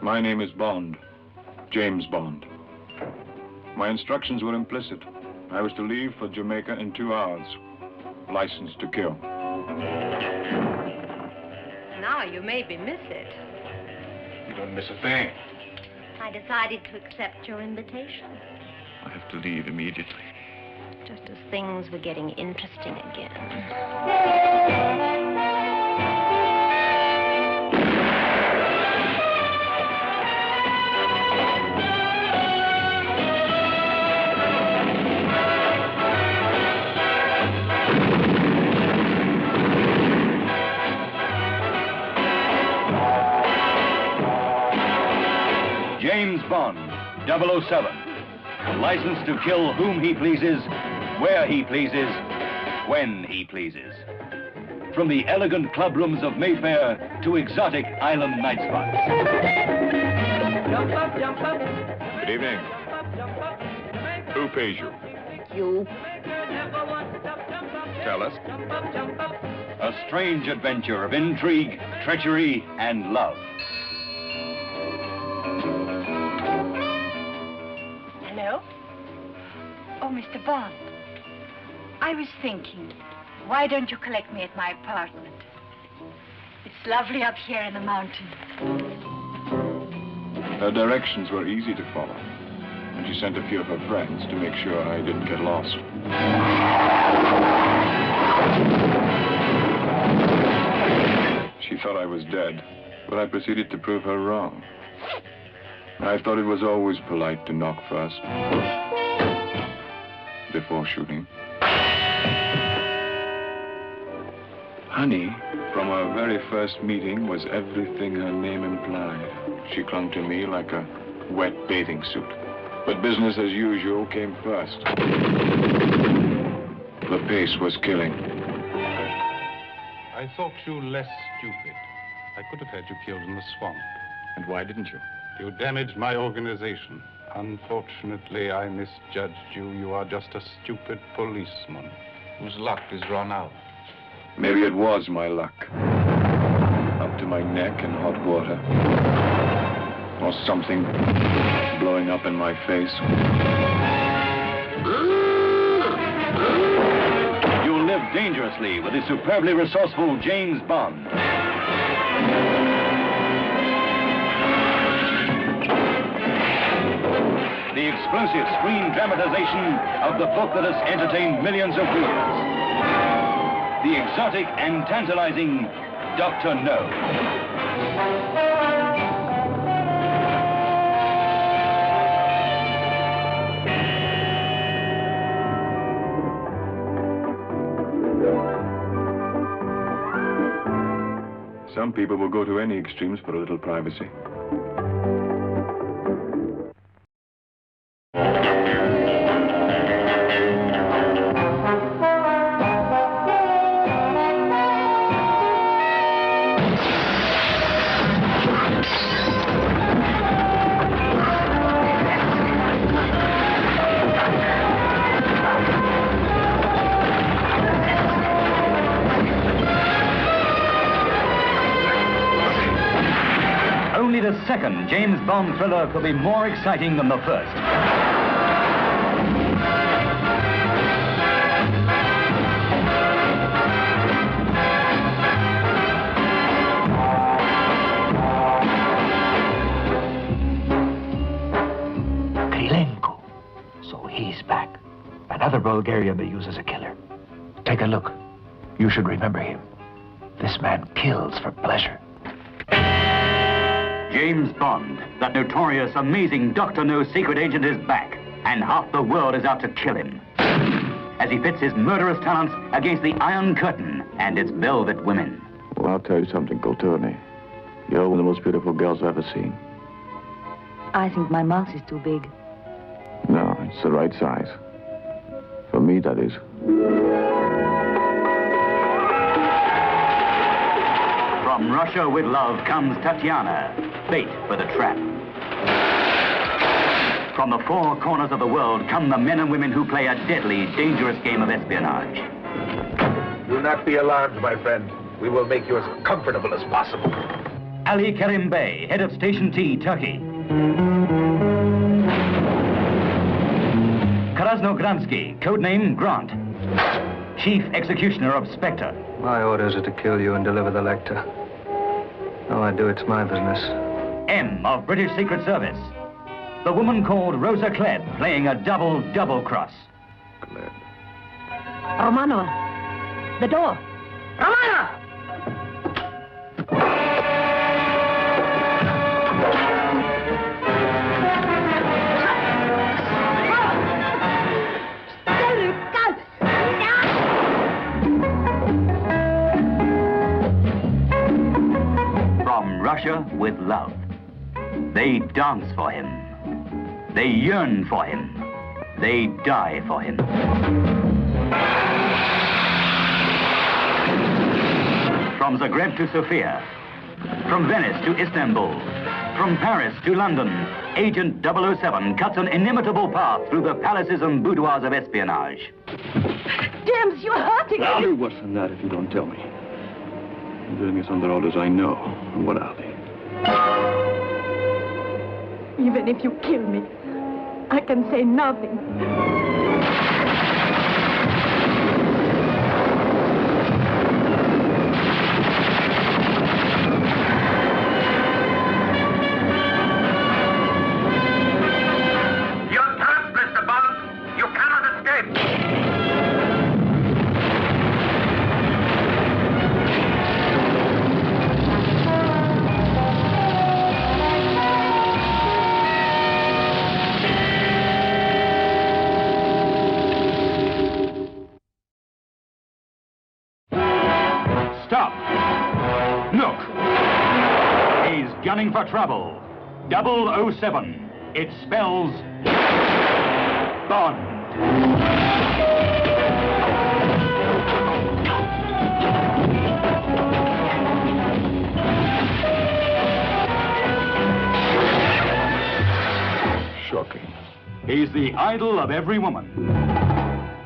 My name is Bond, James Bond. My instructions were implicit. I was to leave for Jamaica in 2 hours. License to kill. Now you maybe miss it. You don't miss a thing. I decided to accept your invitation. I have to leave immediately. Just as things were getting interesting again. James Bond, 007. Licensed to kill whom he pleases, where he pleases, when he pleases. From the elegant clubrooms of Mayfair to exotic island night spots. Jump up, jump up. Good evening. Who pays you? You. Tell us. A strange adventure of intrigue, treachery, and love. Hello? Oh, Mr. Bond. I was thinking, why don't you collect me at my apartment? It's lovely up here in the mountains. Her directions were easy to follow. And she sent a few of her friends to make sure I didn't get lost. She thought I was dead, but I proceeded to prove her wrong. I thought it was always polite to knock first, before shooting. Honey, from our very first meeting, was everything her name implied. She clung to me like a wet bathing suit. But business as usual came first. The pace was killing. I thought you less stupid. I could have had you killed in the swamp. And why didn't you? You damaged my organization. Unfortunately, I misjudged you. You are just a stupid policeman whose luck is run out. Maybe it was my luck. Up to my neck in hot water. Or something blowing up in my face. You'll live dangerously with the superbly resourceful James Bond. The explosive screen dramatization of the book that has entertained millions of readers. The exotic and tantalizing Dr. No. Some people will go to any extremes for a little privacy. Only the second James Bond thriller could be more exciting than the first. Krylenko. So he's back. Another Bulgarian they use as a killer. Take a look. You should remember him. This man kills for pleasure. James Bond, that notorious, amazing Dr. No secret agent, is back, and half the world is out to kill him. As he pits his murderous talents against the Iron Curtain and its velvet women. Well, I'll tell you something, Kulturni. You're one of the most beautiful girls I've ever seen. I think my mouth is too big. No, it's the right size. For me, that is. From Russia with love comes Tatiana, bait for the trap. From the four corners of the world come the men and women who play a deadly, dangerous game of espionage. Do not be alarmed, my friend. We will make you as comfortable as possible. Ali Kerim Bey, head of Station T, Turkey. Krasnogransky, codename Grant, chief executioner of Spectre. My orders are to kill you and deliver the Lecter. All I do, it's my business. M of British Secret Service. The woman called Rosa Klebb, playing a double cross. Klebb. Romanova, the door. Romanova! From Russia with love. They dance for him. They yearn for him. They die for him. From Zagreb to Sofia, from Venice to Istanbul, from Paris to London, Agent 007 cuts an inimitable path through the palaces and boudoirs of espionage. James, you're hurting I'll me. do worse than that if you don't tell me. I'm doing this under orders I know. And what are they? Even if you kill me, I can say nothing. You're trapped, Mr. Bond. You cannot escape. Stop! Look! He's gunning for trouble. 007. It spells Bond. Shocking. He's the idol of every woman.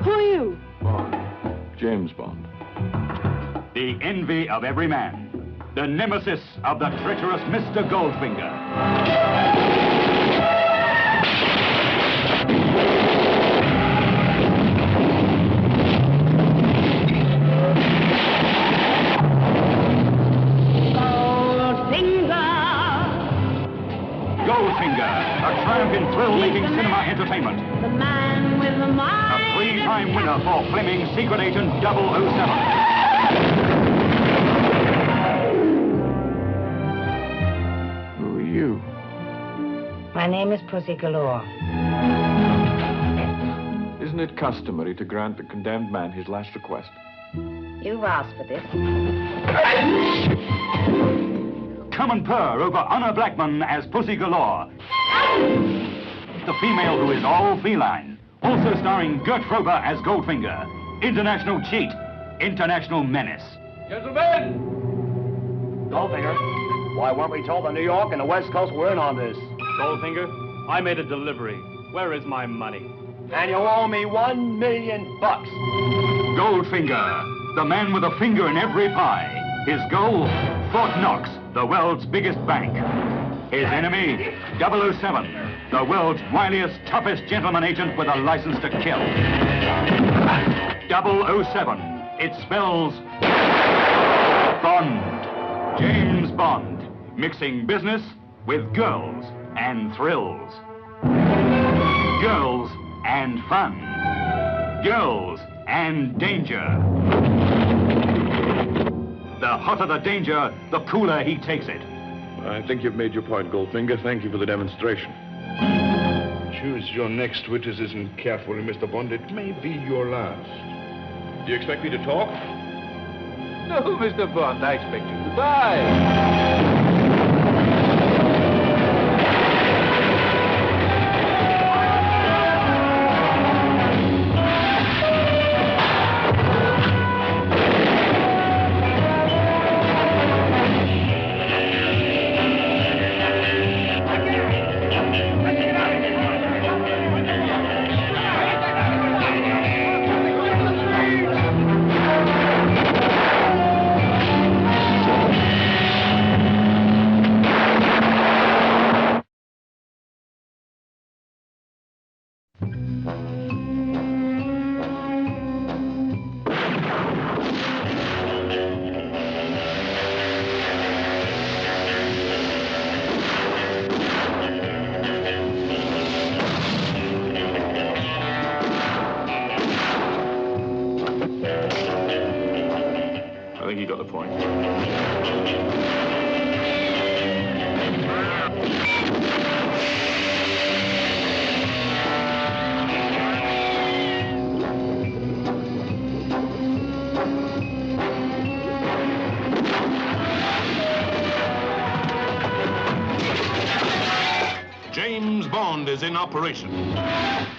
Who are you? Bond. James Bond. The envy of every man. The nemesis of the treacherous Mr. Goldfinger. Goldfinger, a triumph in thrill-making cinema entertainment. The man with the mind. A three-time winner for Fleming's Secret Agent 007. Who are you? My name is Pussy Galore. Isn't it customary to grant the condemned man his last request? You've asked for this. Come and purr over Honor Blackman as Pussy Galore. The female who is all feline. Also starring Gert Frober as Goldfinger. International cheat. International menace. Gentlemen! Goldfinger, why weren't we told that New York and the West Coast were in on this? Goldfinger, I made a delivery. Where is my money? And you owe me $1 million. Goldfinger, the man with a finger in every pie. His goal, Fort Knox, the world's biggest bank. His enemy, 007, the world's wiliest, toughest gentleman agent with a license to kill. 007, it spells Bond. James Bond, mixing business with girls and thrills. Girls and fun. Girls and danger. The hotter the danger, the cooler he takes it. I think you've made your point, Goldfinger. Thank you for the demonstration. Choose your next witticism carefully, Mr. Bond. It may be your last. Do you expect me to talk? No, Mr. Bond, I expect you to die. is in operation.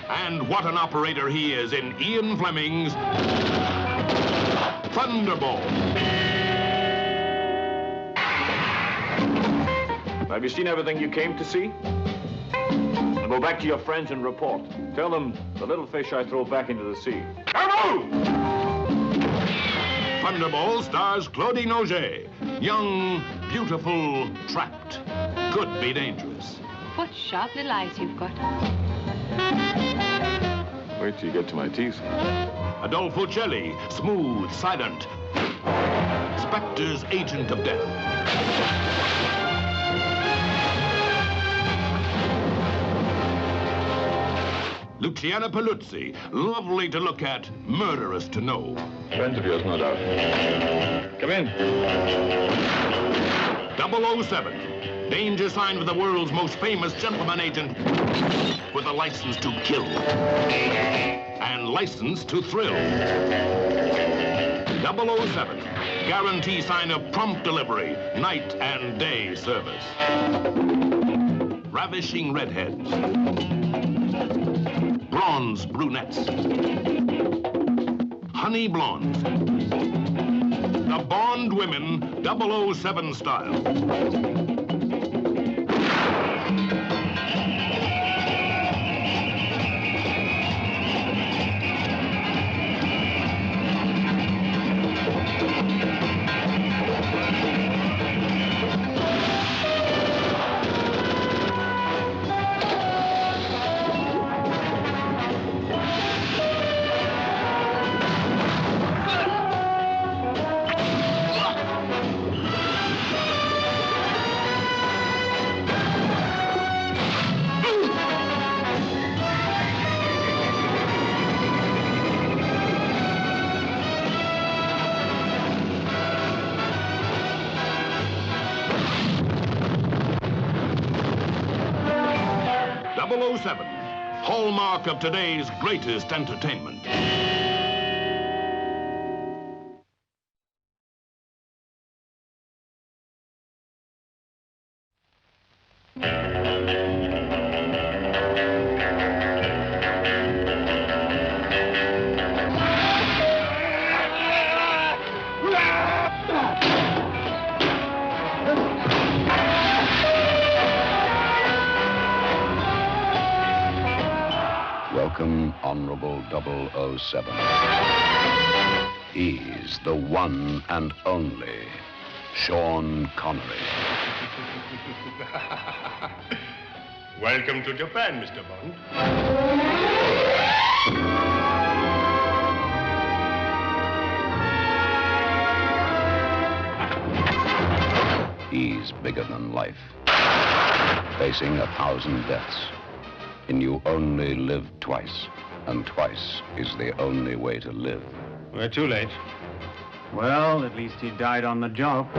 And what an operator he is in Ian Fleming's Thunderball. Have you seen everything you came to see? Now go back to your friends and report. Tell them the little fish I throw back into the sea. Thunderball stars Claudine Auger. Young, beautiful, trapped. Could be dangerous. What sharp little eyes you've got. Wait till you get to my teeth. Adolfo Celli, smooth, silent. Spectre's agent of death. Luciana Paluzzi, lovely to look at, murderous to know. Friends of yours, no doubt. Come in. 007, danger sign for the world's most famous gentleman agent with a license to kill and license to thrill. 007, guarantee sign of prompt delivery, night and day service. Ravishing redheads. Bronze brunettes. Honey blondes. The Bond women 007 style. Hallmark of today's greatest entertainment. Welcome, Honorable 007. He's the one and only Sean Connery. Welcome to Japan, Mr. Bond. He's bigger than life, facing 1,000 deaths. And you only live twice, and twice is the only way to live. We're too late. Well, at least he died on the job.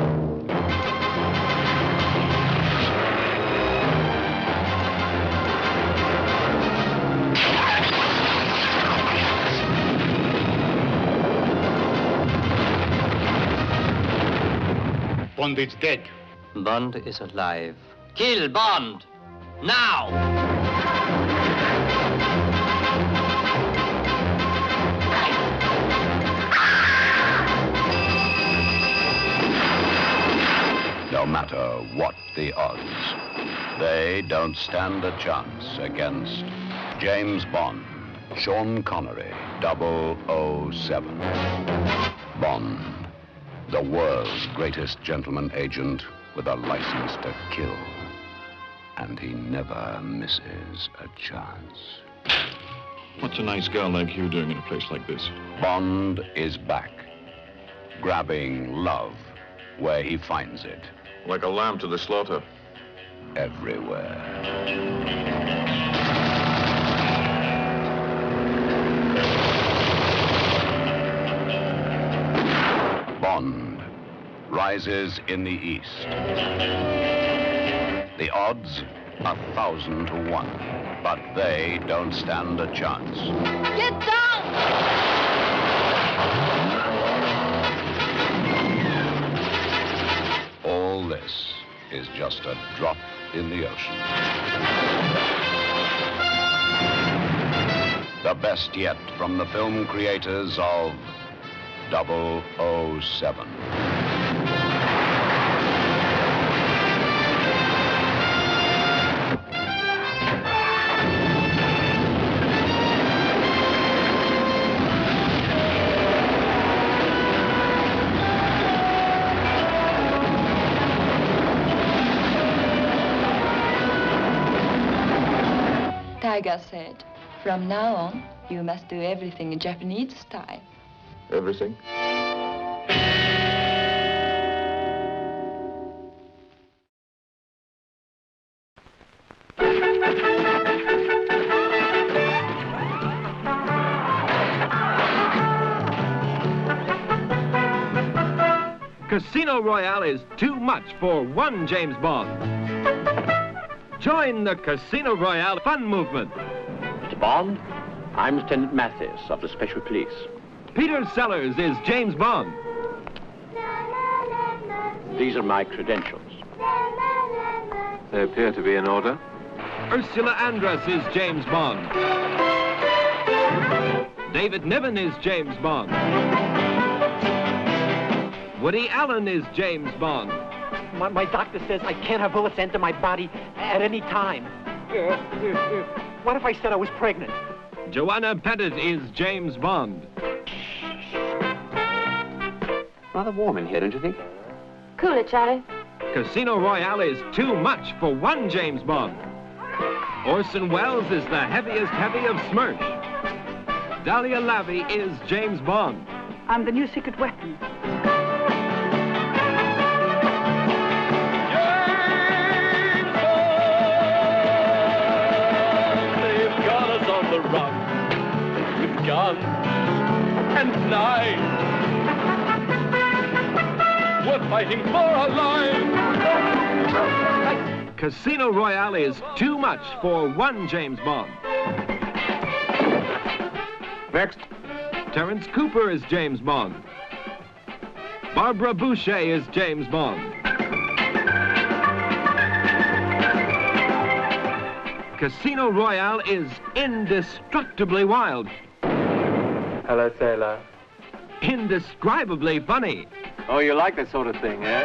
Bond is dead. Bond is alive. Kill Bond! Now! No matter what the odds, they don't stand a chance against James Bond, Sean Connery, 007. Bond, the world's greatest gentleman agent with a license to kill. And he never misses a chance. What's a nice girl like you doing in a place like this? Bond is back, grabbing love where he finds it. Like a lamb to the slaughter. Everywhere. Bond rises in the east. The odds, 1,000 to 1, but they don't stand a chance. Get down! All this is just a drop in the ocean. The best yet from the film creators of 007. Tiger said, from now on, you must do everything in Japanese style. Everything? Casino Royale is too much for one James Bond. Join the Casino Royale fun movement. Mr. Bond, I'm Lieutenant Mathis of the Special Police. Peter Sellers is James Bond. These are my credentials. They appear to be in order. Ursula Andress is James Bond. David Niven is James Bond. Woody Allen is James Bond. My doctor says I can't have bullets enter my body at any time. What if I said I was pregnant? Joanna Pettit is James Bond. Rather warm in here, don't you think? Cool it, Charlie. Casino Royale is too much for one James Bond. Orson Welles is the heaviest heavy of Smirch. Dahlia Lavi is James Bond. I'm the new secret weapon. Guns and knives. We're fighting for our lives. Casino Royale is too much for one James Bond. Next. Terence Cooper is James Bond. Barbara Boucher is James Bond. Casino Royale is indestructibly wild. Hello, sailor. Indescribably funny. Oh, you like that sort of thing, eh?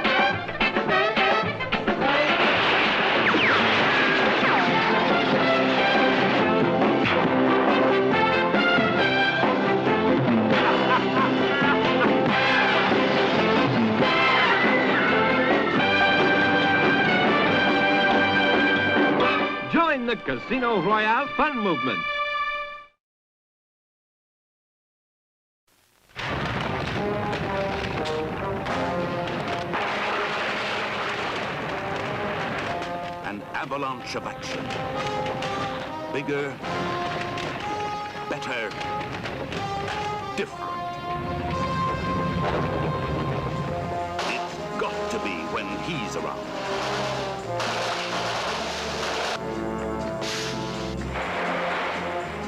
Join the Casino Royale fun movement. Avalanche of action. Bigger, better, different. It's got to be when he's around.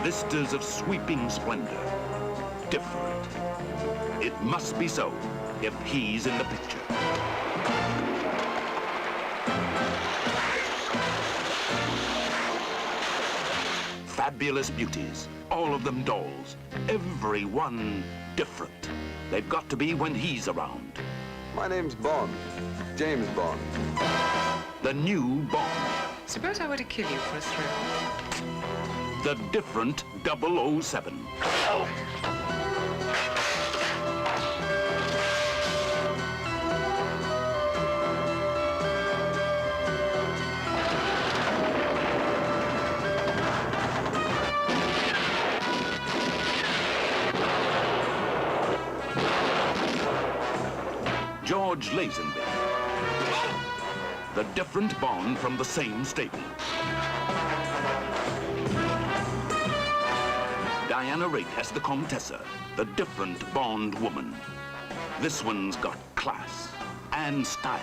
Vistas of sweeping splendor. Different. It must be so if he's in the picture. Fabulous beauties, all of them dolls, every one different. They've got to be when he's around. My name's Bond, James Bond. The new Bond. Suppose I were to kill you for a thrill. The different 007. Oh. George Lazenby. The different Bond from the same stable. Diana Rigg as the Comtessa, the different Bond woman. This one's got class and style.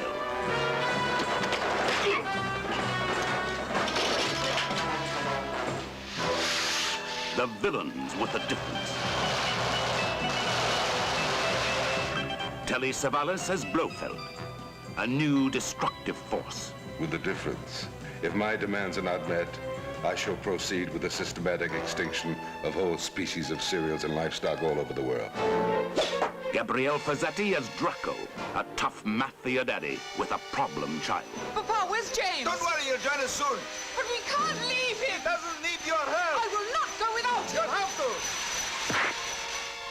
The villains with a difference. Telly Savalas as Blofeld, a new destructive force. With a difference. If my demands are not met, I shall proceed with the systematic extinction of whole species of cereals and livestock all over the world. Gabriel Fazzetti as Draco, a tough mafia daddy with a problem child. Papa, where's James? Don't worry, he'll join us soon. But we can't leave him. He doesn't need your help. I will not go without You him. have to.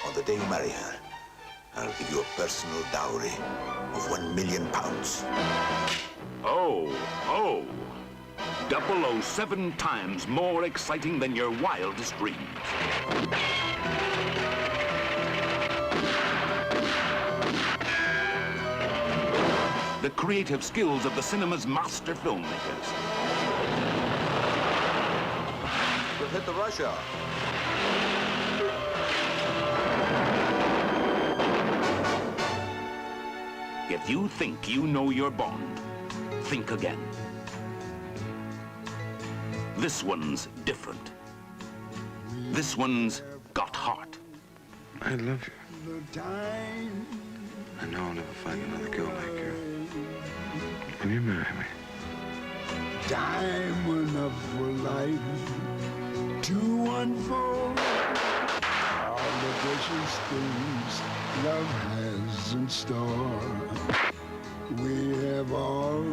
On the day you marry her, I'll give you a personal dowry of £1 million. Oh. 007 times more exciting than your wildest dreams. The creative skills of the cinema's master filmmakers. We've hit the rush hour. If you think you know your Bond, think again. This one's different. This one's got heart. I love you. I know I'll never find another girl like you. Will you marry me? Time enough for life to unfold all the precious things love has in store. We have all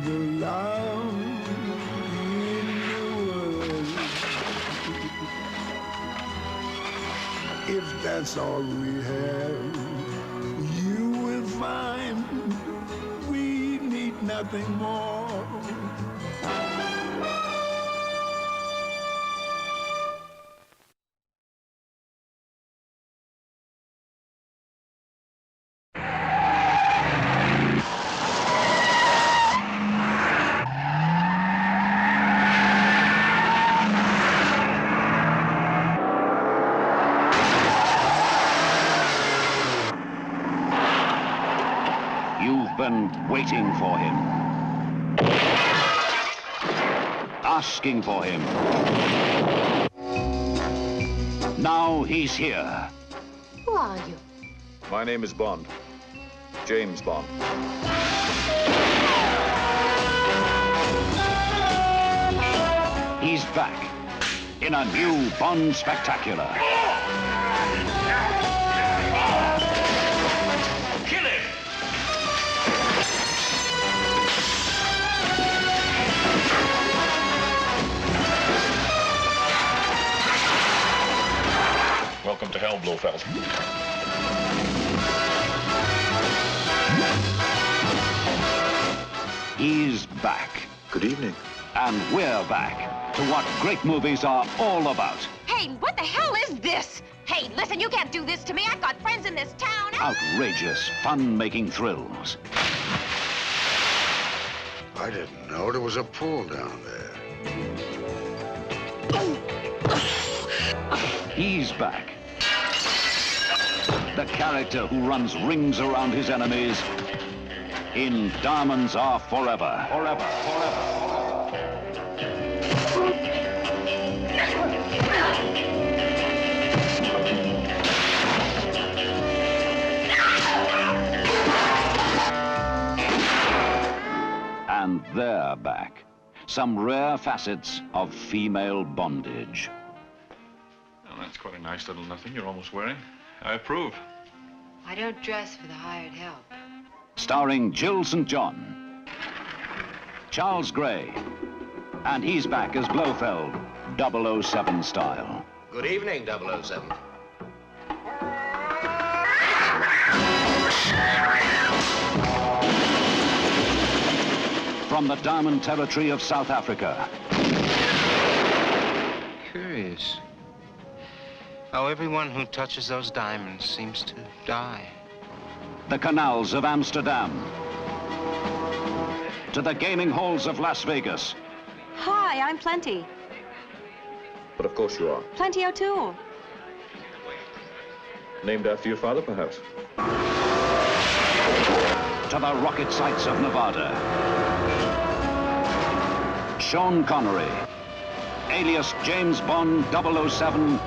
the love in the world. If that's all we have, you will find we need nothing more. You've been waiting for him. Asking for him. Now he's here. Who are you? My name is Bond. James Bond. He's back in a new Bond spectacular. Kill him! Welcome to hell, Blofeld. He's back. Good evening. And we're back to what great movies are all about. Hey, what the hell is this? Hey, listen, you can't do this to me. I've got friends in this town. Outrageous, fun-making thrills. I didn't know there was a pool down there. He's back. The character who runs rings around his enemies in Diamonds Are Forever. Forever, forever. And they're back. Some rare facets of female bondage. Well, that's quite a nice little nothing you're almost wearing. I approve. I don't dress for the hired help. Starring Jill St. John, Charles Gray, and he's back as Blofeld, 007 style. Good evening, 007. From the Diamond Territory of South Africa. Curious how everyone who touches those diamonds seems to die. The canals of Amsterdam. To the gaming halls of Las Vegas. Hi, I'm Plenty. But of course you are. Plenty O'Toole. Named after your father, perhaps? To the rocket sites of Nevada. Sean Connery, alias James Bond 007,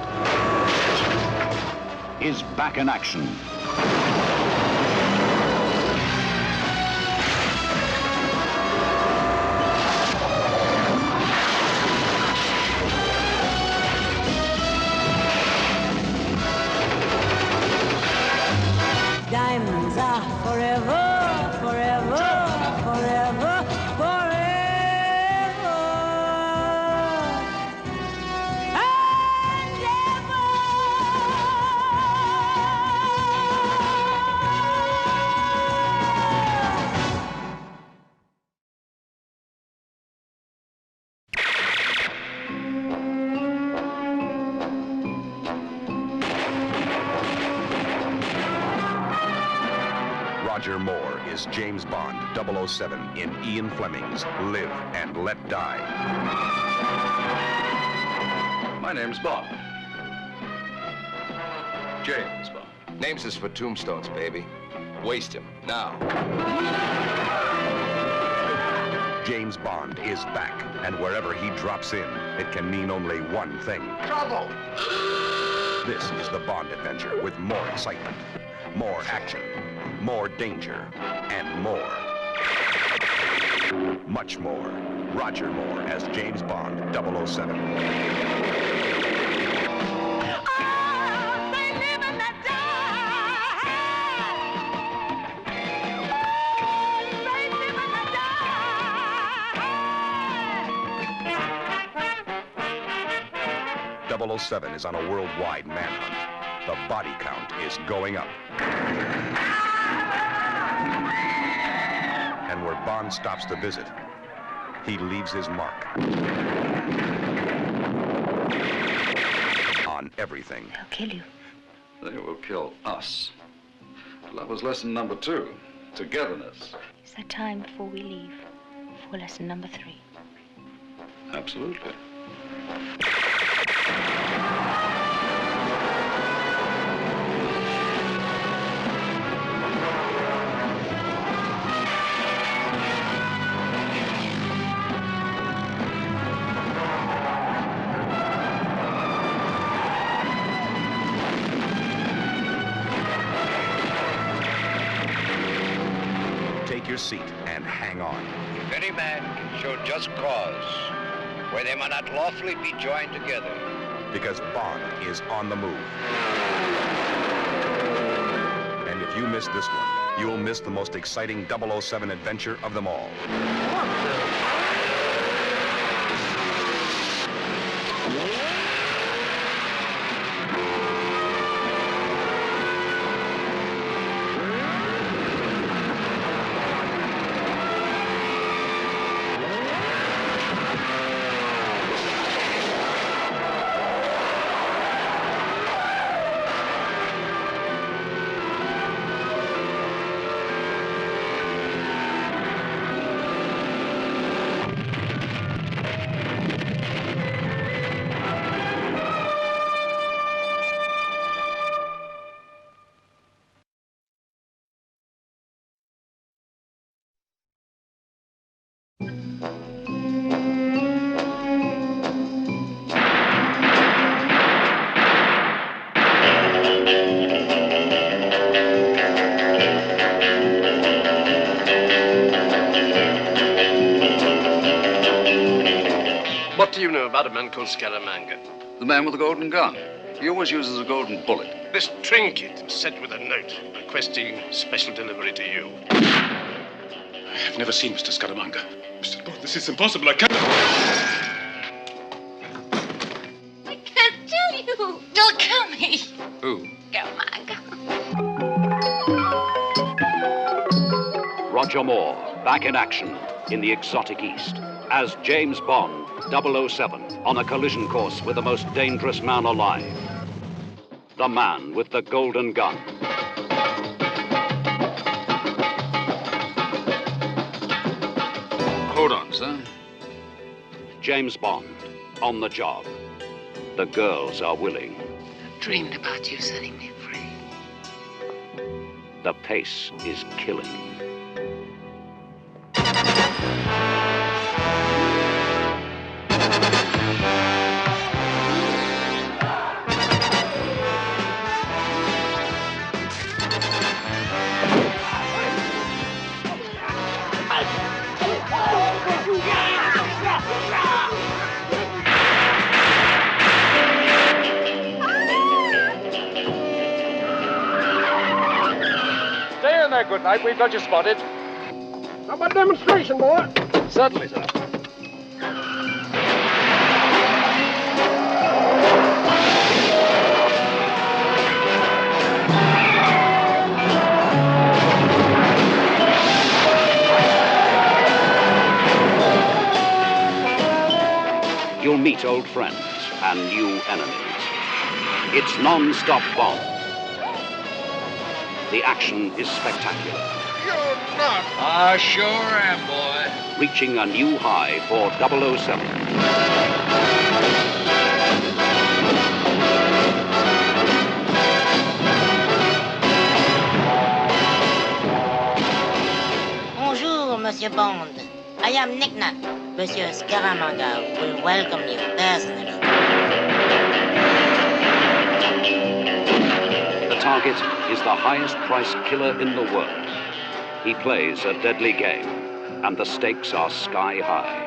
is back in action. is James Bond, 007, in Ian Fleming's Live and Let Die. My name's Bond. James Bond. Names is for tombstones, baby. Waste him, now. James Bond is back, and wherever he drops in, it can mean only one thing. Trouble! This is the Bond adventure with more excitement, more action, more danger, and more. Much more. Roger Moore as James Bond, 007. .007 is on a worldwide manhunt. The body count is going up. And where Bond stops to visit, he leaves his mark. On everything. They'll kill you. They will kill us. Lover's lesson number 2, togetherness. Is there time before we leave for lesson number 3? Absolutely. Take your seat and hang on. If any man can show just cause where they may not lawfully be joined together. Because Bond is on the move. And if you miss this one, you'll miss the most exciting 007 adventure of them all. What do you know about a man called Scaramanga? The man with the golden gun. He always uses a golden bullet. This trinket was sent with a note requesting special delivery to you. I've never seen Mr. Scaramanga. Mr. Bond, this is impossible. I cannot. I can't tell you. Don't kill me. Who? Scaramanga. Roger Moore, back in action in the exotic East as James Bond, 007, on a collision course with the most dangerous man alive. The man with the golden gun. Hold on, sir. James Bond, on the job. The girls are willing. I've dreamed about you setting me free. The pace is killing. Stay in there, good night. We've got you spotted. How about a demonstration, boy? Certainly, sir. You'll meet old friends and new enemies. It's non-stop Bond. The action is spectacular. You not. I sure am, boy. Reaching a new high for 007. Bonjour, Monsieur Bond. I am Nicknut. Monsieur Scaramanga will welcome you personally. The target is the highest-priced killer in the world. He plays a deadly game, and the stakes are sky high.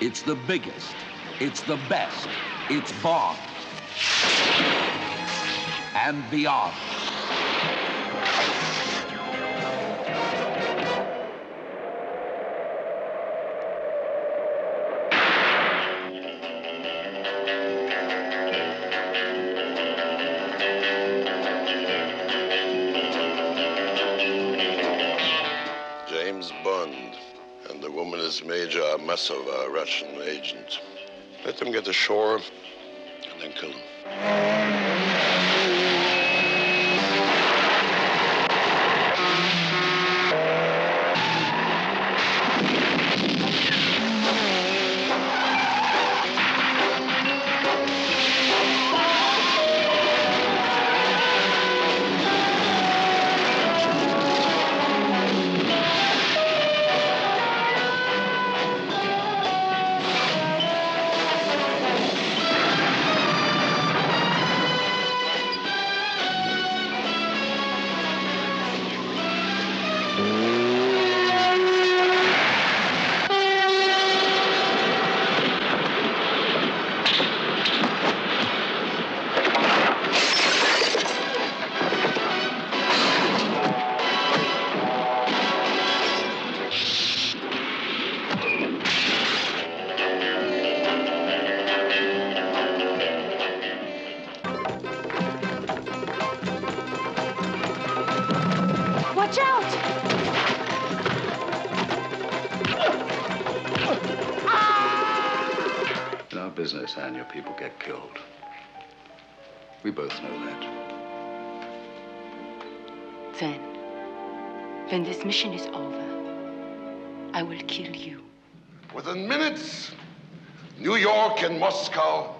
It's the biggest. It's the best. It's Bond. And beyond. James Bond. And the woman is Major Masova, a Russian agent. Let them get ashore and then kill them. Watch out! In our business, Anne, your people get killed. We both know that. Then, when this mission is over, I will kill you. Within minutes, New York and Moscow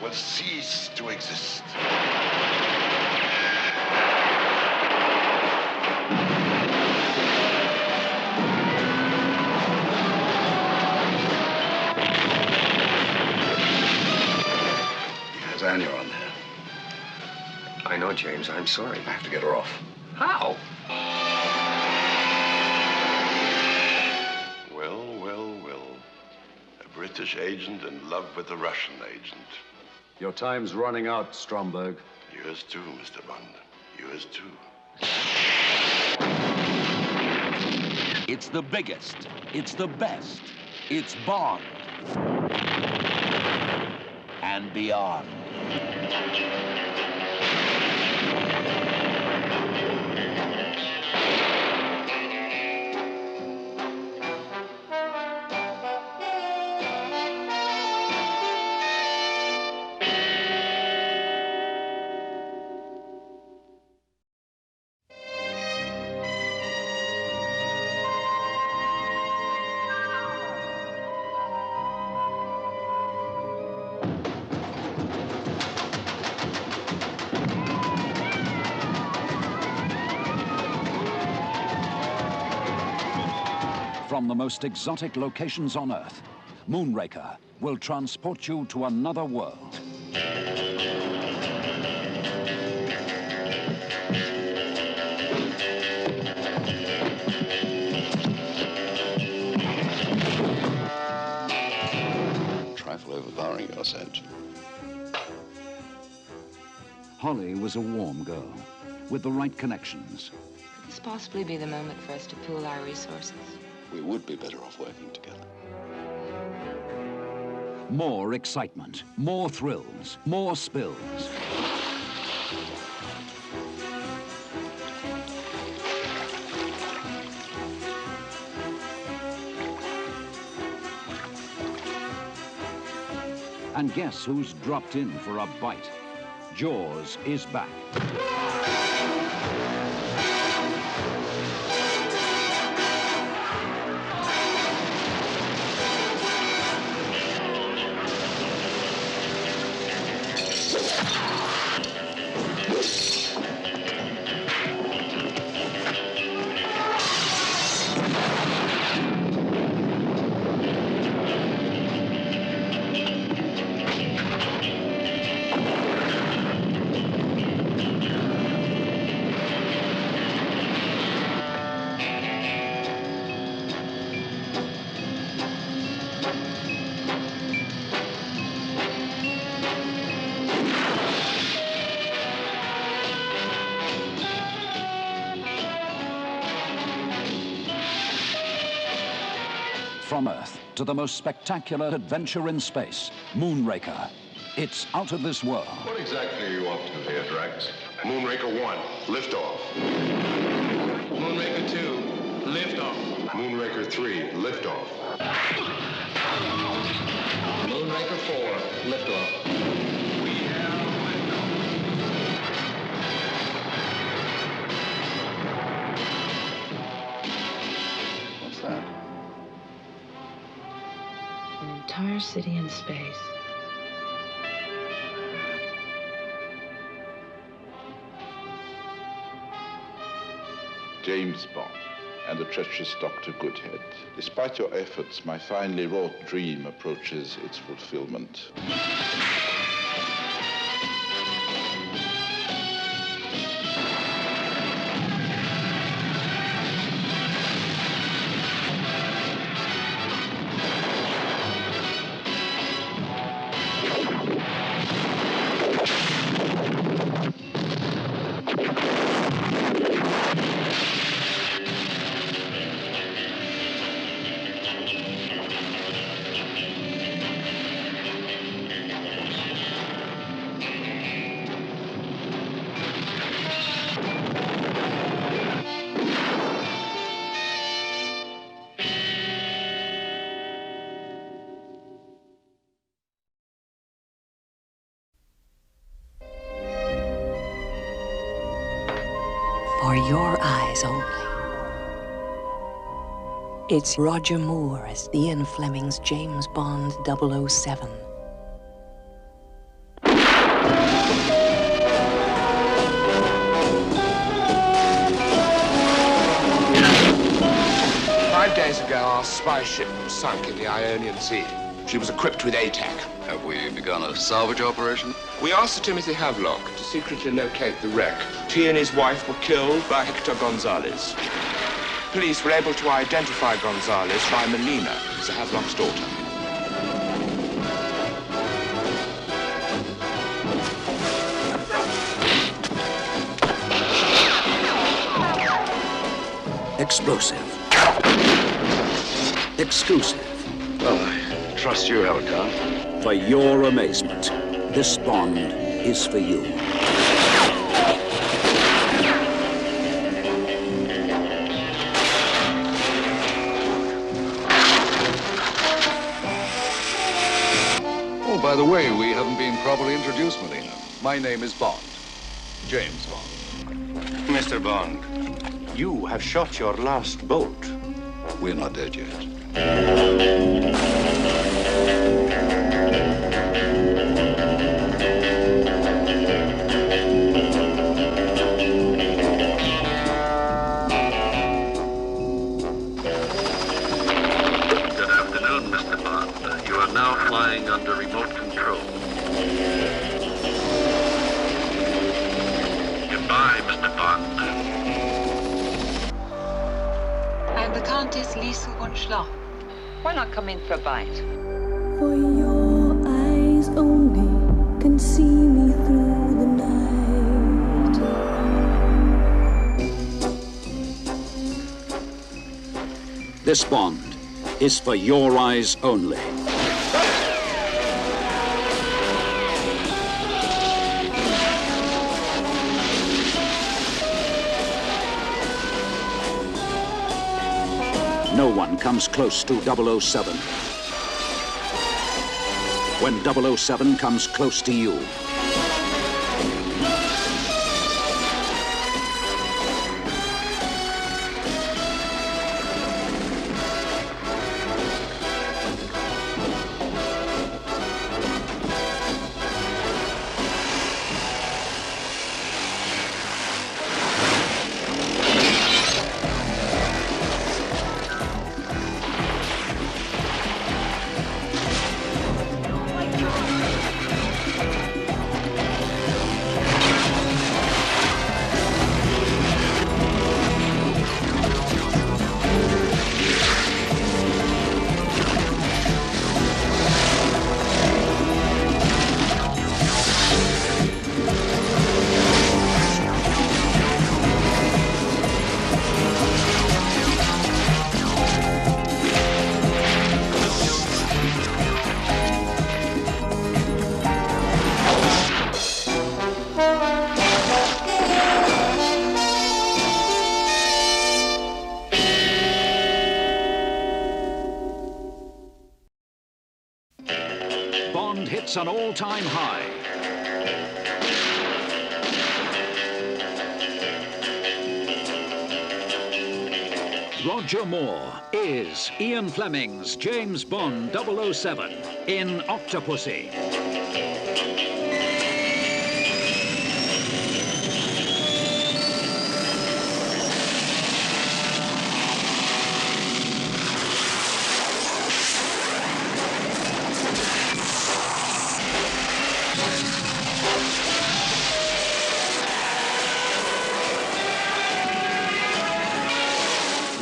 will cease to exist. Yes, Anne, you're on there. I know, James. I'm sorry. I have to get her off. How? Well, well, well. A British agent in love with a Russian agent. Your time's running out, Stromberg. Yours too, Mr. Bond. Yours too. It's the biggest. It's the best. It's Bond. And beyond. From the most exotic locations on Earth, Moonraker will transport you to another world. trifle overpowering, your sense. Holly was a warm girl with the right connections. Could this possibly be the moment for us to pool our resources? We would be better off working together. More excitement, more thrills, more spills. And guess who's dropped in for a bite? Jaws is back. From Earth to the most spectacular adventure in space, Moonraker. It's out of this world. What exactly are you up to here, Drax? Moonraker 1, liftoff. Moonraker 2, liftoff. Moonraker 3, liftoff. Moonraker 4, liftoff. We have liftoff. What's that? An entire city in space. James Bond and the treacherous Dr. Goodhead. Despite your efforts, my finely wrought dream approaches its fulfillment. For your eyes only. It's Roger Moore as Ian Fleming's James Bond 007. Five days ago, our spy ship was sunk in the Ionian Sea. She was equipped with ATAC. Have we begun a salvage operation? We asked Sir Timothy Havelock to secretly locate the wreck. He and his wife were killed by Hector Gonzalez. Police were able to identify Gonzalez by Melina, Sir Havelock's daughter. Explosive. Exclusive. Well, I trust you, Helicar. For your amazement, this Bond is for you. Oh, by the way, we haven't been properly introduced, Melina. My name is Bond. James Bond. Mr. Bond, you have shot your last bolt. We're not dead yet. Good afternoon, Mr. Bond. You are now flying under remote control. Goodbye, Mr. Bond. I'm the Countess Liesel von Schloch. Why not come in for a bite? For your only can see me through the night. This bond is for your eyes only. No one comes close to 007. When 007 comes close to you, Bond hits an all-time high. Roger Moore is Ian Fleming's James Bond 007 in Octopussy.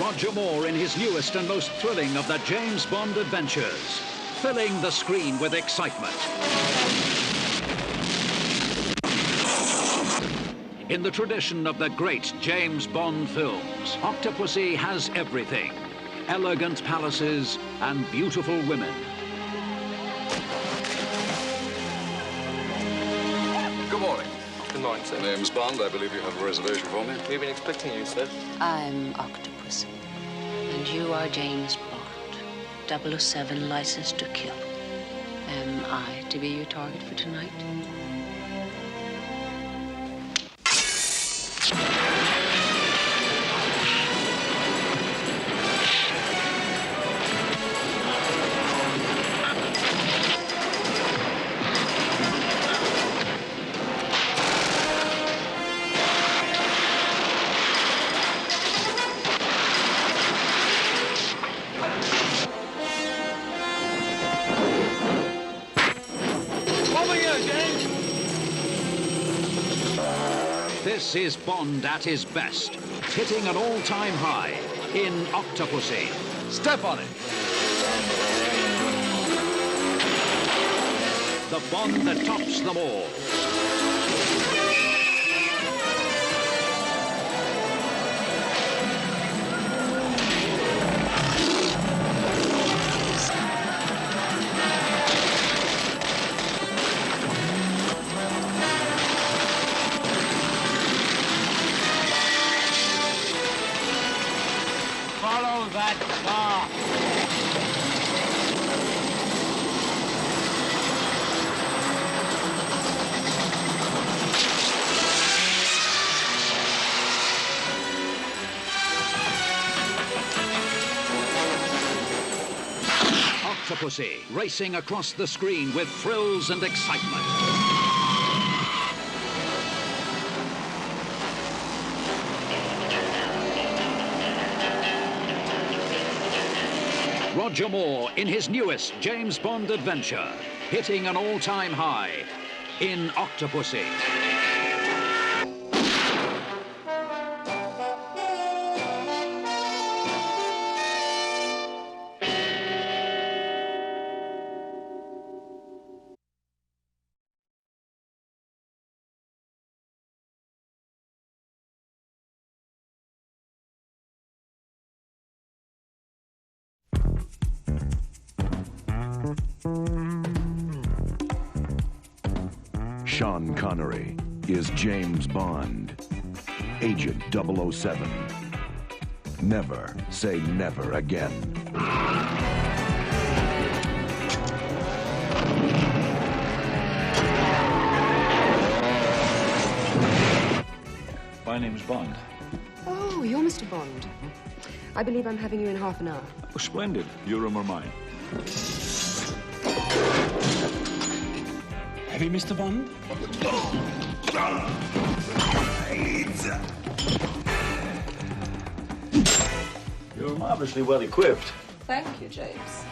Roger Moore in his newest and most thrilling of the James Bond adventures, filling the screen with excitement. In the tradition of the great James Bond films, Octopussy has everything: elegant palaces and beautiful women. Good morning. Good morning, sir. Name's Bond. I believe you have a reservation for me. We've been expecting you, sir. I'm Octopussy, and you are James Bond, 007 licensed to kill. Am I to be your target for tonight? This is Bond at his best, hitting an all-time high in Octopussy. Step on it. The Bond that tops them all. Follow that car. Octopussy, racing across the screen with thrills and excitement. Roger Moore in his newest James Bond adventure, hitting an all-time high in Octopussy. Sean Connery is James Bond, Agent 007. Never say never again. My name's Bond. Oh, you're Mr. Bond. I believe I'm having you in half an hour. Oh, splendid. Your room or mine? Heavy, Mr. Bond? You're marvelously well equipped. Thank you, James.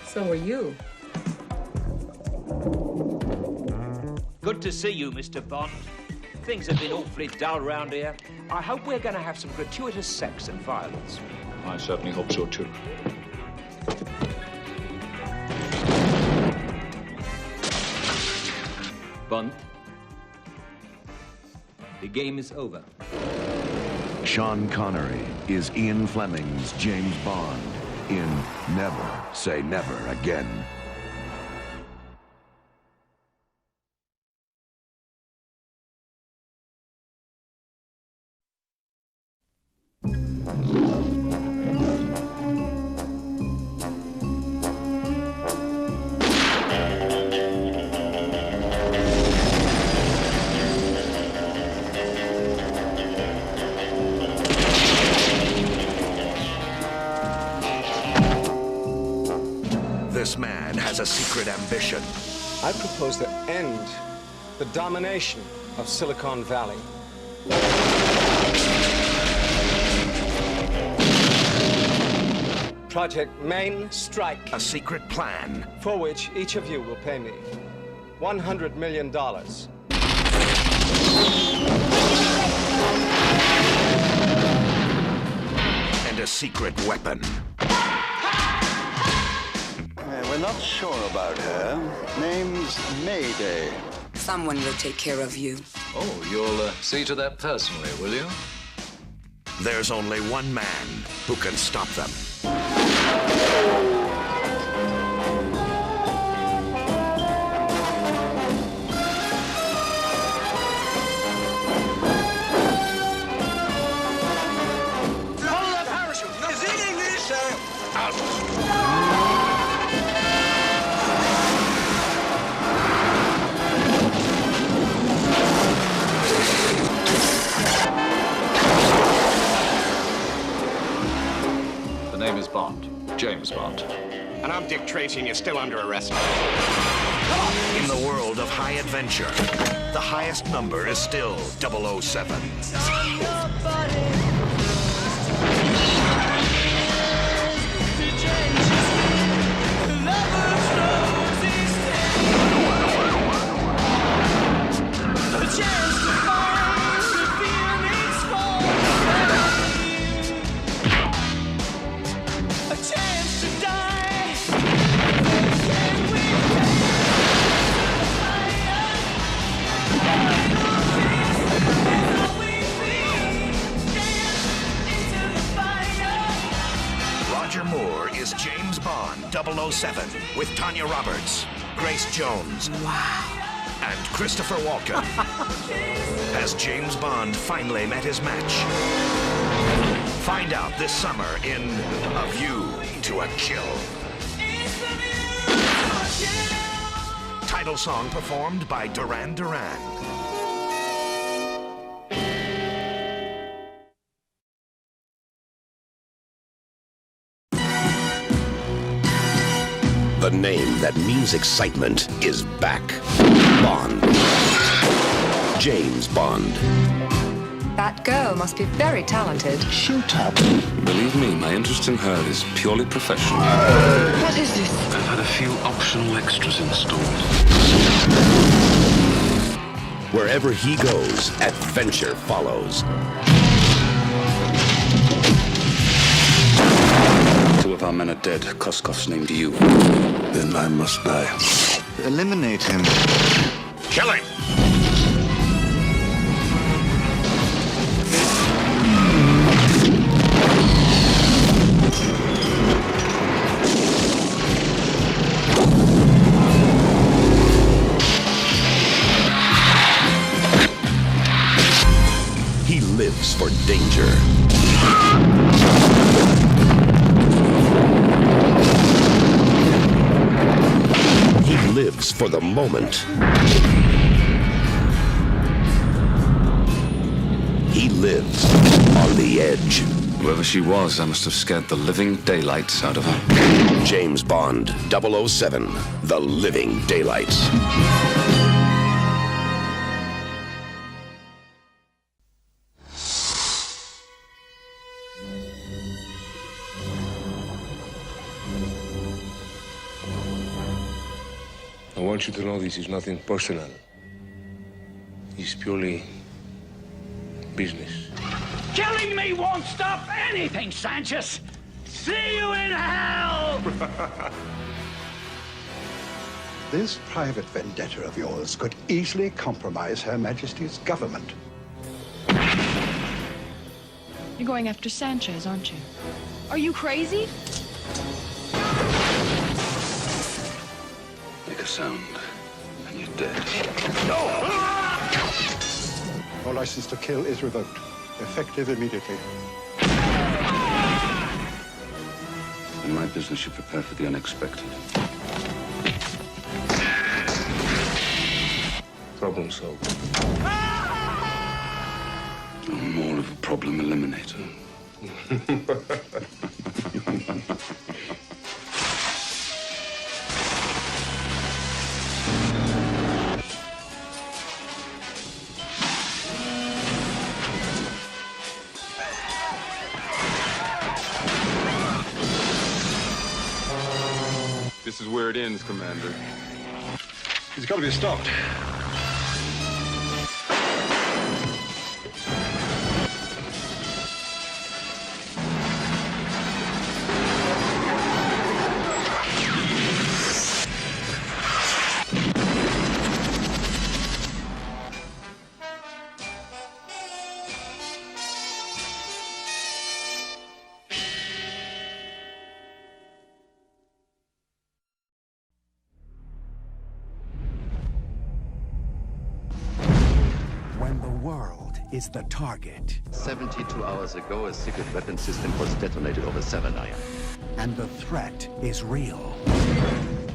So are you. Good to see you, Mr. Bond. Things have been awfully dull round here. I hope we're going to have some gratuitous sex and violence. I certainly hope so, too. Bond, the game is over. Sean Connery is Ian Fleming's James Bond in Never Say Never Again. This man has a secret ambition. I propose to end the domination of Silicon Valley. Project Main Strike. A secret plan. For which each of you will pay me $100 million. And a secret weapon. We're not sure about her. Name's Mayday. Someone will take care of you. Oh, you'll see to that personally, will you? There's only one man who can stop them. Follow that parachute! No. Is it English? The name is Bond. James Bond. And I'm Dick Tracy, and you're still under arrest. In the world of high adventure, the highest number is still 007. Roger Moore is James Bond 007 with Tanya Roberts, Grace Jones, and Christopher Walken. Has James Bond finally met his match? Find out this summer in A View to a Kill. Title song performed by Duran Duran. The name that means excitement is back. Bond. James Bond. That girl must be very talented. Shoot up. Believe me, my interest in her is purely professional. What is this? I've had a few optional extras installed. Wherever he goes, adventure follows. Two of our men are dead. Koskov's named you. Then I must die. Eliminate him. Kill him! for danger. He lives for the moment. He lives on the edge. Whoever she was, I must have scared the living daylights out of her. James Bond, 007, The Living Daylights. I want you to know this is nothing personal. It's purely business. Killing me won't stop anything, Sanchez! See you in hell! This private vendetta of yours could easily compromise Her Majesty's government. You're going after Sanchez, aren't you? Are you crazy? Make a sound, and you're dead. Your license to kill is revoked. Effective immediately. In my business, you prepare for the unexpected. Problem solved. I'm more of a problem eliminator. This is where it ends, Commander. He's got to be stopped. Is the target. 72 hours ago, a secret weapon system was detonated over Severnaya. And the threat is real.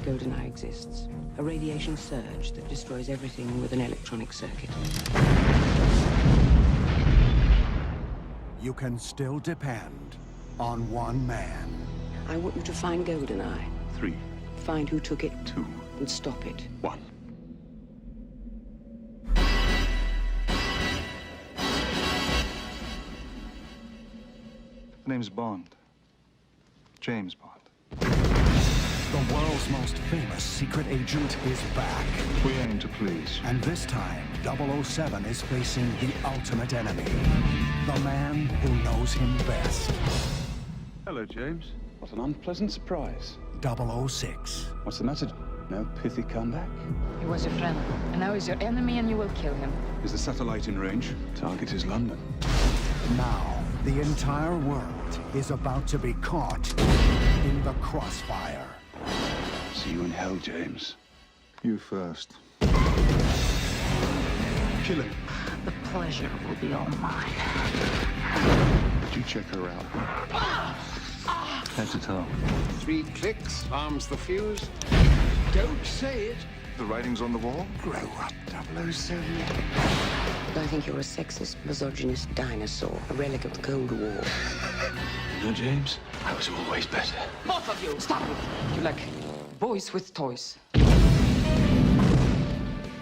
GoldenEye exists. A radiation surge that destroys everything with an electronic circuit. You can still depend on one man. I want you to find GoldenEye. 3. Find who took it. 2. And stop it. 1. The name's Bond. James Bond. The world's most famous secret agent is back. We aim to please. And this time, 007 is facing the ultimate enemy. The man who knows him best. Hello, James. What an unpleasant surprise. 006. What's the matter? No pithy comeback? He was your friend, and now he's your enemy, and you will kill him. Is the satellite in range? Target is London. Now, the entire world is about to be caught in the crossfire. See you in hell, James. You first. Kill him. The pleasure will be all mine. Did you check her out? Head to toe. 3 clicks, arms the fuse. Don't say it. The writing's on the wall. Grow up, 007. I think you're a sexist, misogynist dinosaur, a relic of the Cold War. You know, James, I was always better. Both of you, stop it! You're like boys with toys.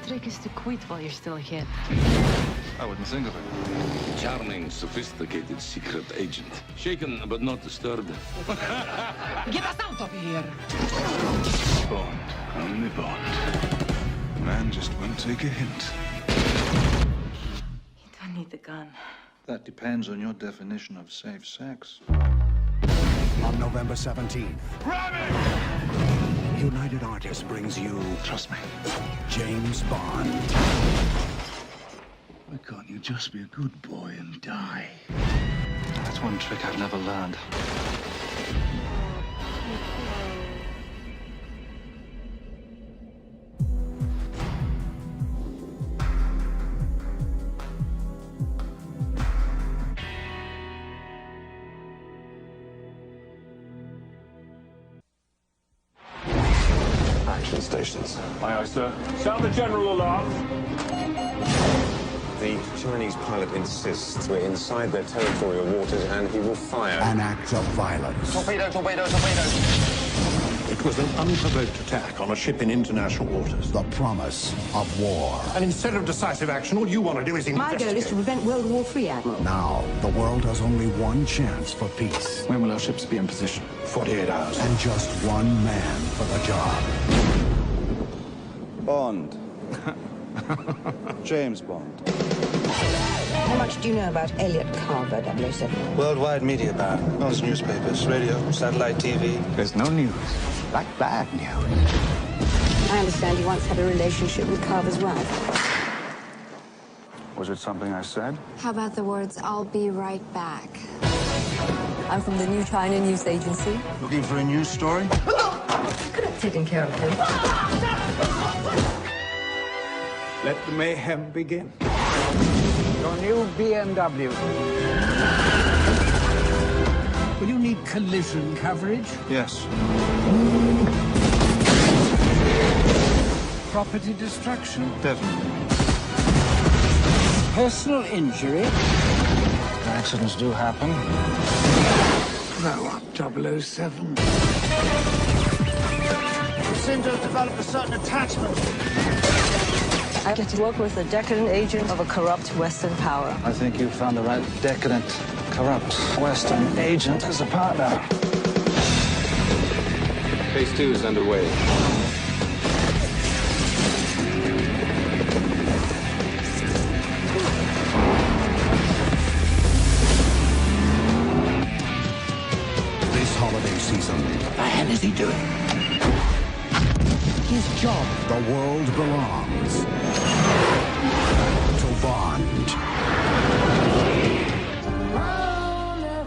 Trick is to quit while you're still ahead. I wouldn't think of it. Charming, sophisticated secret agent. Shaken but not disturbed. Get us out of here! Bond, only Bond. Man just won't take a hint. You don't need the gun. That depends on your definition of safe sex. On November 17th, United Artists brings you... Trust me. James Bond. Why can't you just be a good boy and die? That's one trick I've never learned. operations. Aye, aye, sir. Sound the general alarm. The Chinese pilot insists we're inside their territorial waters and he will fire. An act of violence. Torpedo, torpedo, torpedo! It was an unprovoked attack on a ship in international waters. The promise of war. And instead of decisive action, all you want to do is investigate. My goal is to prevent World War III, Admiral. Now, the world has only one chance for peace. When will our ships be in position? 48 hours. And just one man for the job. Bond. James Bond. How much do you know about Elliot Carver, 007? Worldwide media ban. Those newspapers, radio, satellite TV. There's no news like bad news. I understand you once had a relationship with Carver's wife. Was it something I said? How about the words, "I'll be right back"? I'm from the New China News Agency. Looking for a news story? Could have taken care of him. Let the mayhem begin. Your new BMW. Will you need collision coverage? Yes. Property destruction? Definitely. Personal injury? Accidents do happen. Grow up, 007. You seem to have developed a certain attachment. I get to work with a decadent agent of a corrupt Western power. I think you found the right decadent, corrupt Western agent as a partner. Phase 2 is underway. This holiday season, the hell is he doing? His job. The world belongs to Bond.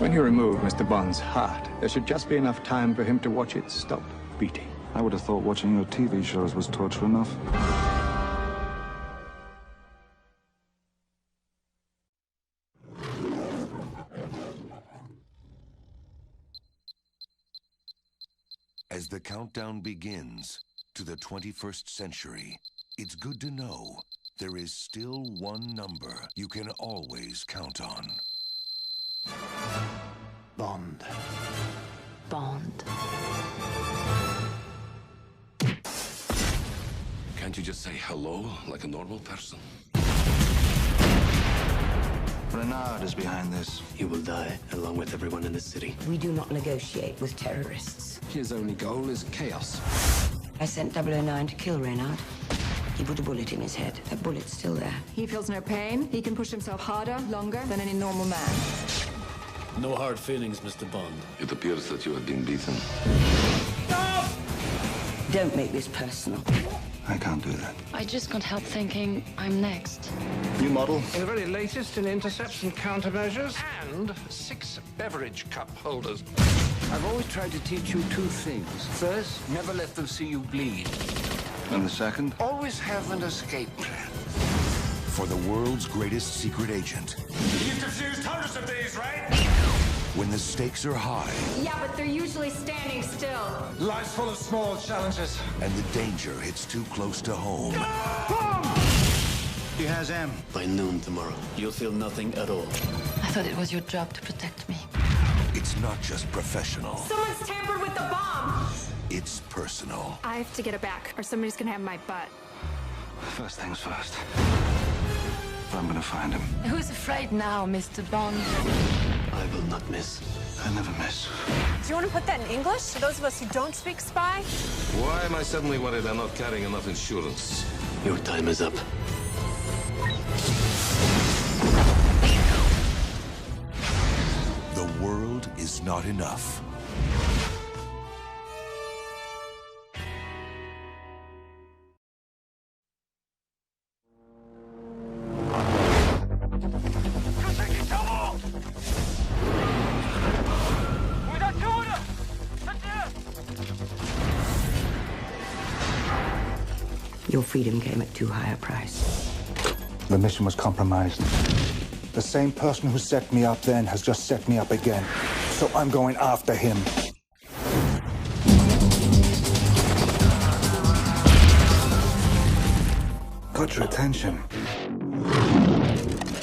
When you remove Mr. Bond's heart, there should just be enough time for him to watch it stop beating. I would have thought watching your TV shows was torture enough. As the countdown begins to the 21st century, it's good to know there is still one number you can always count on. Bond. Bond. Can't you just say hello like a normal person? Renard is behind this. He will die, along with everyone in the city. We do not negotiate with terrorists. His only goal is chaos. I sent 009 to kill Reynard. He put a bullet in his head. That bullet's still there. He feels no pain. He can push himself harder, longer than any normal man. No hard feelings, Mr. Bond. It appears that you have been beaten. Don't make this personal. I can't do that. I just can't help thinking I'm next. New model? In the very latest in intercepts and countermeasures, and 6 beverage cup holders. I've always tried to teach you two things. First, never let them see you bleed. And the second? Always have an escape plan. For the world's greatest secret agent. You've defused hundreds of these, right? When the stakes are high Yeah, but they're usually standing still. Life's full of small challenges. and the danger hits too close to home, He has M. By noon tomorrow, you'll feel nothing at all. I thought it was your job to protect me. it's not just professional, Someone's tampered with the bomb! it's personal. I have to get it back, or somebody's gonna have my butt. First things first. I'm gonna find him. Who's afraid now, Mr. Bond? I will not miss. I never miss. Do you want to put that in English for those of us who don't speak spy? Why am I suddenly worried I'm not carrying enough insurance? Your time is up. The world is not enough. Your freedom came at too high a price. The mission was compromised. The same person who set me up then has just set me up again. So I'm going after him. Got your attention.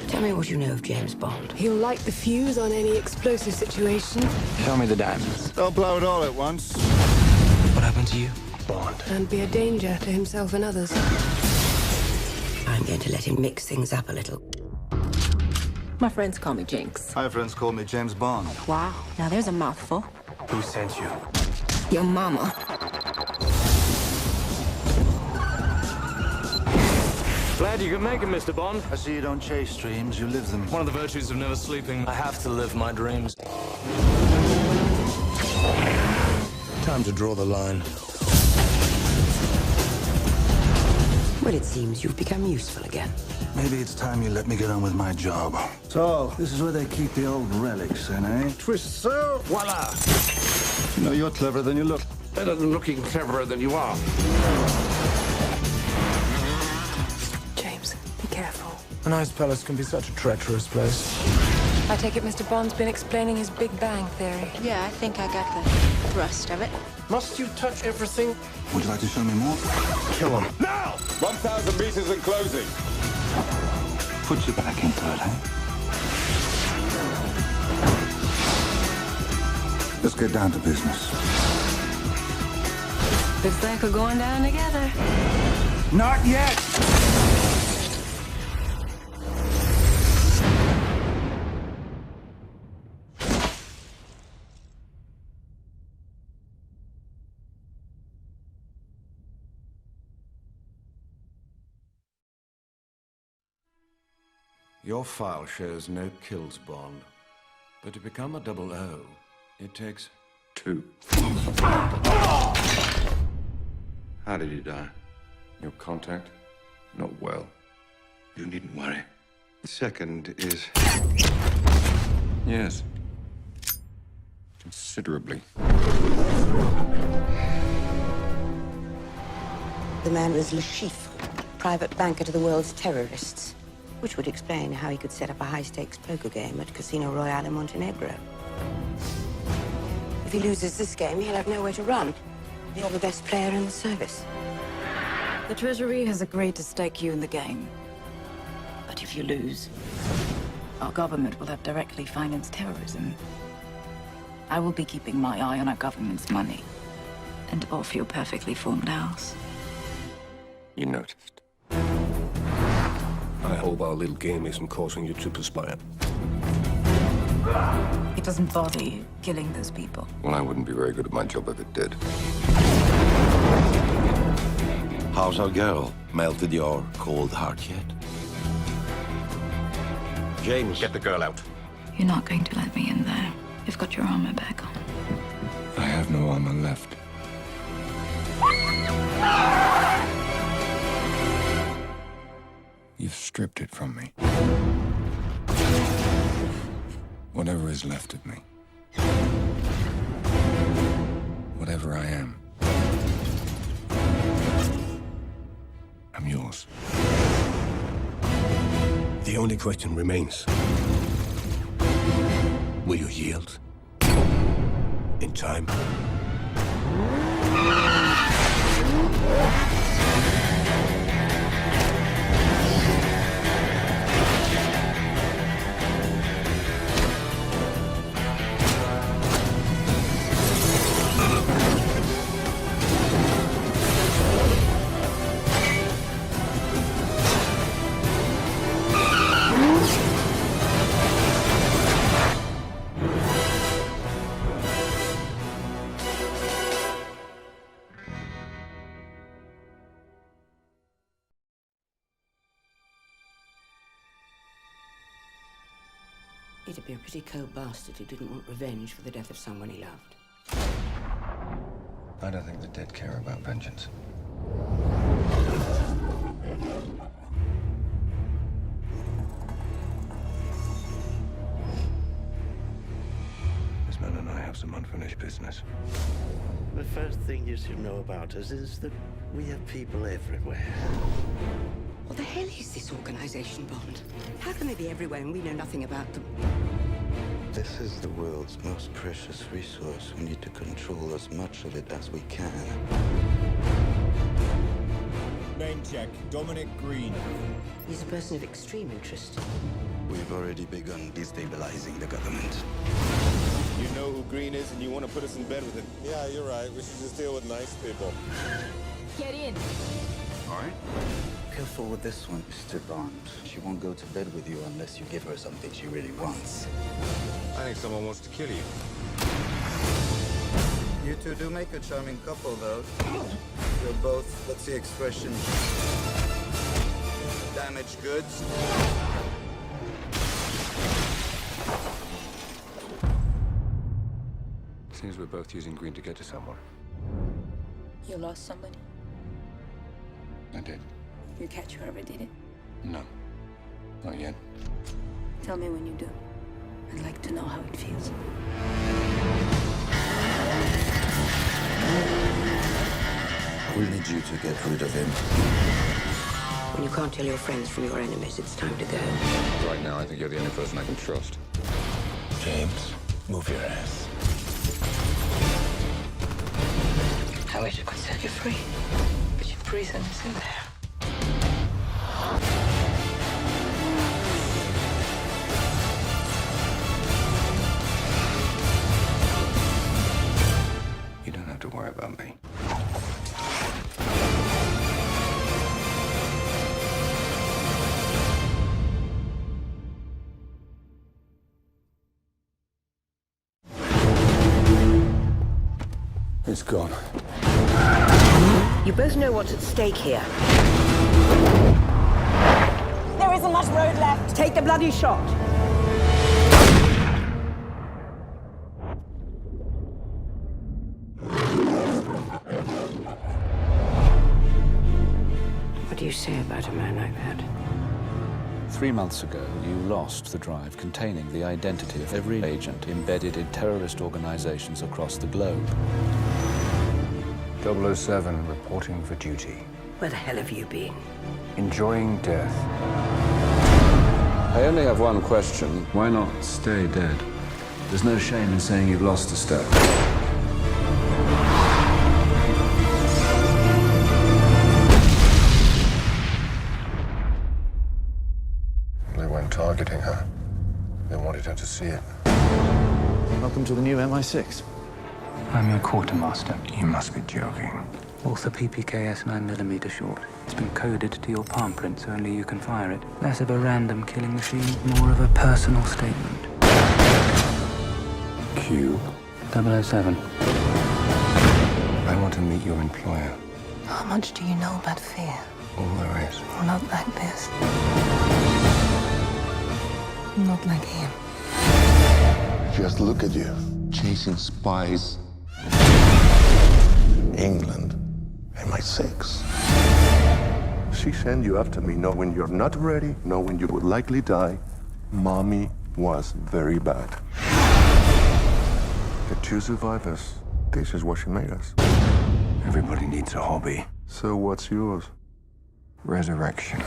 Tell me what you know of James Bond. He'll light the fuse on any explosive situation. Show me the diamonds. Don't blow it all at once. What happened to you? Bond. And be a danger to himself and others. I'm going to let him mix things up a little. My friends call me Jinx. My friends call me James Bond. Wow, now there's a mouthful. Who sent you? Your mama. Glad you could make it, Mr. Bond. I see you don't chase dreams, you live them. One of the virtues of never sleeping. I have to live my dreams. Time to draw the line. Well, it seems you've become useful again. Maybe it's time you let me get on with my job. So, this is where they keep the old relics in, eh? Twist so, voila! You know, you're cleverer than you look. Better than looking cleverer than you are. James, be careful. A nice palace can be such a treacherous place. I take it Mr. Bond's been explaining his Big Bang Theory. Yeah, I think I got the thrust of it. Must you touch everything? Would you like to show me more? Kill him. Now! 1,000 meters and closing. Put you back into it, eh? Let's get down to business. Looks like we're going down together. Not yet! Your file shows no kills, Bond. But to become a 00, it takes 2. How did you die? Your contact? Not well. You needn't worry. The second is... Yes. Considerably. The man was Le Chiffre, private banker to the world's terrorists. Which would explain how he could set up a high-stakes poker game at Casino Royale in Montenegro. If he loses this game, he'll have nowhere to run. You're the best player in the service. The Treasury has agreed to stake you in the game. But if you lose, our government will have directly financed terrorism. I will be keeping my eye on our government's money and off your perfectly formed house. You noticed. I hope our little game isn't causing you to perspire. It doesn't bother you killing those people. Well, I wouldn't be very good at my job if it did. How's our girl? Melted your cold heart yet? James, get the girl out. You're not going to let me in there. You've got your armor back on. I have no armor left. You've stripped it from me. Whatever is left of me. Whatever I am. I'm yours. The only question remains. Will you yield? In time? He'd be a pretty cold bastard who didn't want revenge for the death of someone he loved. I don't think the dead care about vengeance. This man and I have some unfinished business. The first thing you should know about us is that we have people everywhere. What the hell is this organization, Bond? How can they be everywhere and we know nothing about them? This is the world's most precious resource. We need to control as much of it as we can. May Name check. Dominic Green. He's a person of extreme interest. We've already begun destabilizing the government. You know who Green is and you want to put us in bed with him. Yeah, you're right. We should just deal with nice people. Get in. All right. Careful with this one, Mr. Bond. She won't go to bed with you unless you give her something she really wants. I think someone wants to kill you. You two do make a charming couple, though. You're both, what's the expression? Damaged goods. Seems we're both using Green to get to someone. You lost somebody? I did. You catch whoever did it? No. Not yet. Tell me when you do. I'd like to know how it feels. We'll need you to get rid of him. When you can't tell your friends from your enemies, it's time to go. Right now, I think you're the only person I can trust. James, move your ass. I wish I could set you free, but your prison is in there. You don't have to worry about me. It's gone. You both know what's at stake here. There isn't much road left. Take the bloody shot. What do you say about a man like that? 3 months ago, you lost the drive containing the identity of every agent embedded in terrorist organizations across the globe. 007 reporting for duty. Where the hell have you been? Enjoying death. I only have one question. Why not stay dead? There's no shame in saying you've lost a step. They weren't targeting her. They wanted her to see it. Welcome to the new MI6. I'm your quartermaster. You must be joking. Author PPKS 9mm short. It's been coded to your palm print, so only you can fire it. Less of a random killing machine, more of a personal statement. Q. 007. I want to meet your employer. How much do you know about fear? All there is. Not like this. Not like him. Just look at you, chasing spies. England, MI6. She sent you after me knowing you're not ready, knowing you would likely die. Mommy was very bad. The two survivors, this is what she made us. Everybody needs a hobby. So what's yours? Resurrection.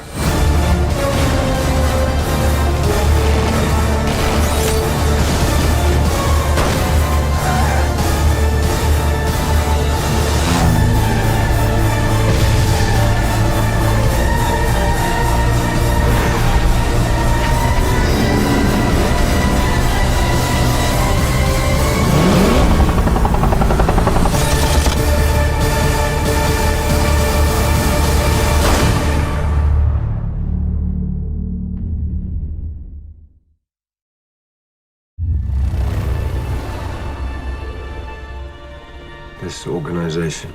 This organization,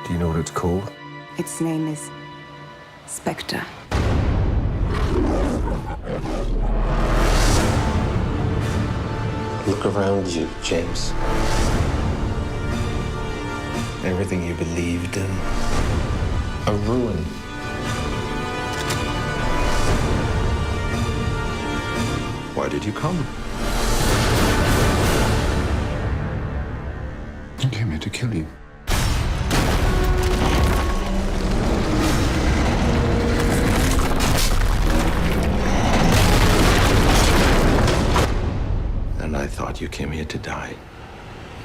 do you know what it's called? Its name is Spectre. Look around you, James. Everything you believed in, a ruin. Why did you come? I came here to kill you. And I thought you came here to die.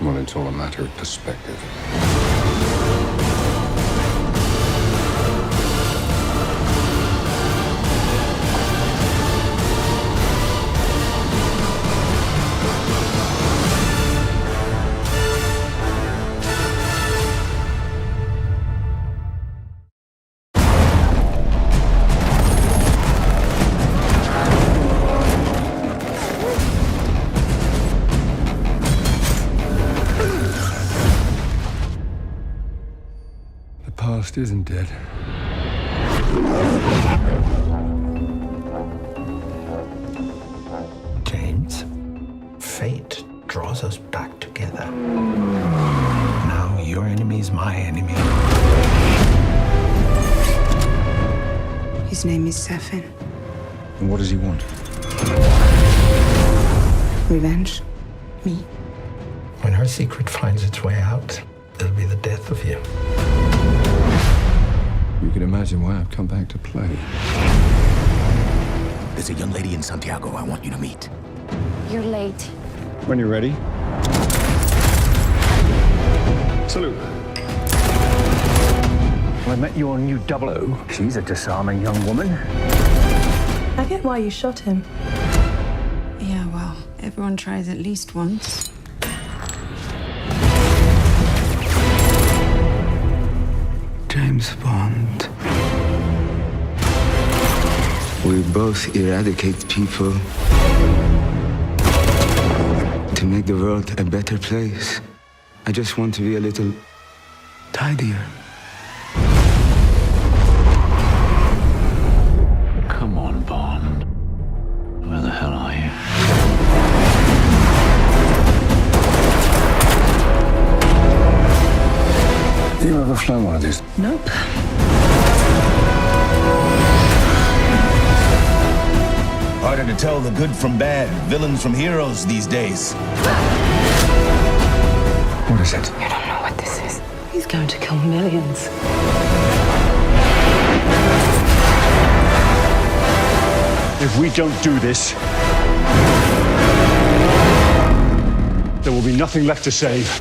Well, it's all a matter of perspective. past isn't dead. James, fate draws us back together. Now your enemy is my enemy. His name is Safin. And what does he want? Revenge. Me. When her secret finds its way out, it'll be the death of you. You can imagine why I've come back to play. There's a young lady in Santiago I want you to meet. You're late. When you're ready. Salute. I met your new 00. She's a disarming young woman. I get why you shot him. Yeah, well, everyone tries at least once. James Bond. We both eradicate people to make the world a better place. I just want to be a little tidier. Come on, Bond. Where the hell are you? Have you ever flown one of these? Nope. Harder to tell the good from bad, villains from heroes these days. What is it? You don't know what this is. He's going to kill millions. If we don't do this, there will be nothing left to save.